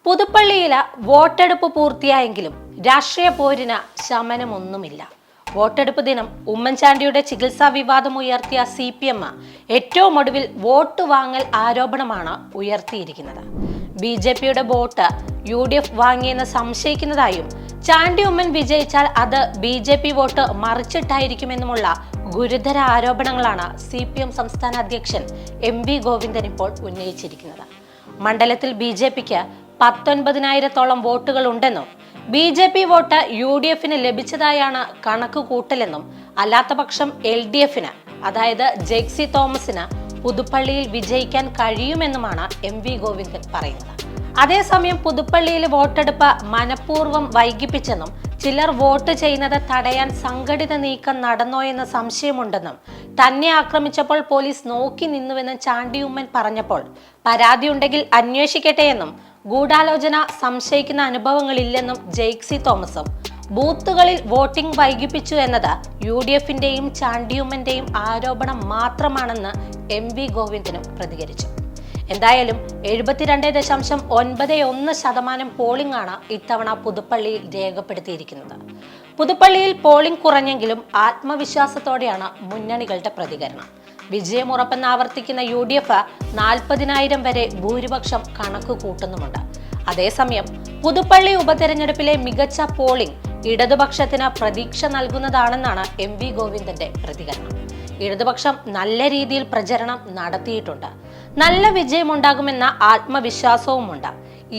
പുതുപ്പള്ളിയിലെ വോട്ടെടുപ്പ് പൂർത്തിയായെങ്കിലും രാഷ്ട്രീയ പോരിന് ശമനമൊന്നുമില്ല. വോട്ടെടുപ്പ് ദിനം ഉമ്മൻചാണ്ടിയുടെ ചികിത്സാ വിവാദം ഉയർത്തിയ CPM ഏറ്റവും ഒടുവിൽ വോട്ട് വാങ്ങൽ ആരോപണമാണ് ഉയർത്തിയിരിക്കുന്നത്. BJPയുടെ വോട്ട് UDF വാങ്ങിയെന്ന് സംശയിക്കുന്നതായും ചാണ്ടി ഉമ്മൻ വിജയിച്ചാൽ അത് BJP വോട്ട് മറിച്ചിട്ടായിരിക്കുമെന്നുമുള്ള ഗുരുതര ആരോപണങ്ങളാണ് CPM സംസ്ഥാന അധ്യക്ഷൻ MV ഗോവിന്ദൻ ഇപ്പോൾ ഉന്നയിച്ചിരിക്കുന്നത്. മണ്ഡലത്തിൽ BJPക്ക് 19,000-ഓളം വോട്ടുകൾ ഉണ്ടെന്നും BJP വോട്ട് UDFന് ലഭിച്ചതായാണ് കണക്ക് കൂട്ടലെന്നും അല്ലാത്തപക്ഷം LDFന് അതായത് ജെയ്സി തോമസിന് പുതുപ്പള്ളിയിൽ വിജയിക്കാൻ കഴിയുമെന്നുമാണ് MV ഗോവിന്ദൻ പറയുന്നത്. അതേസമയം പുതുപ്പള്ളിയിലെ വോട്ടെടുപ്പ് മനഃപൂർവ്വം വൈകിപ്പിച്ചെന്നും ചിലർ വോട്ട് ചെയ്യുന്നത് തടയാൻ സംഘടിത നീക്കം നടന്നോ എന്ന സംശയമുണ്ടെന്നും തന്നെ ആക്രമിച്ചപ്പോൾ പോലീസ് നോക്കി നിന്നുവെന്നും ചാണ്ടി ഉമ്മൻ പറഞ്ഞപ്പോൾ പരാതിയുണ്ടെങ്കിൽ അന്വേഷിക്കട്ടെ എന്നും ഗൂഢാലോചന സംശയിക്കുന്ന അനുഭവങ്ങളില്ലെന്നും ജെയ്സി തോമസും ബൂത്തുകളിൽ വോട്ടിംഗ് വൈകിപ്പിച്ചു എന്നത് UDFന്റെയും ചാണ്ടിയുമ്മന്റെയും ആരോപണം മാത്രമാണെന്ന് MV ഗോവിന്ദനും പ്രതികരിച്ചു. എന്തായാലും 72.91% പോളിംഗ് ആണ് ഇത്തവണ പുതുപ്പള്ളിയിൽ രേഖപ്പെടുത്തിയിരിക്കുന്നത്. പുതുപ്പള്ളിയിൽ പോളിംഗ് കുറഞ്ഞെങ്കിലും ആത്മവിശ്വാസത്തോടെയാണ് മുന്നണികളുടെ പ്രതികരണം. വിജയം ഉറപ്പെന്ന് ആവർത്തിക്കുന്ന UDF 40,000 വരെ ഭൂരിപക്ഷം കണക്ക് കൂട്ടുന്നുമുണ്ട്. അതേസമയം പുതുപ്പള്ളി ഉപതെരഞ്ഞെടുപ്പിലെ മികച്ച പോളിംഗ് ഇടതുപക്ഷത്തിന് പ്രതീക്ഷ നൽകുന്നതാണെന്നാണ് MV ഗോവിന്ദന്റെ പ്രതികരണം. ഇടതുപക്ഷം നല്ല രീതിയിൽ പ്രചരണം നടത്തിയിട്ടുണ്ട്. നല്ല വിജയമുണ്ടാകുമെന്ന ആത്മവിശ്വാസവുമുണ്ട്.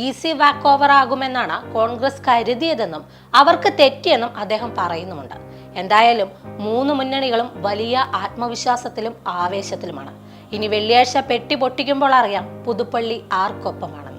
ഈസി വാക്ക് ഓവർ ആകുമെന്നാണ് കോൺഗ്രസ് കരുതിയതെന്നും അവർക്ക് തെറ്റിയെന്നും അദ്ദേഹം പറയുന്നുമുണ്ട്. എന്തായാലും 3 മുന്നണികളും വലിയ ആത്മവിശ്വാസത്തിലും ആവേശത്തിലുമാണ്. ഇനി വെള്ളിയാഴ്ച പെട്ടി പൊട്ടിക്കുമ്പോൾ അറിയാം പുതുപ്പള്ളി ആർക്കൊപ്പമാണ്.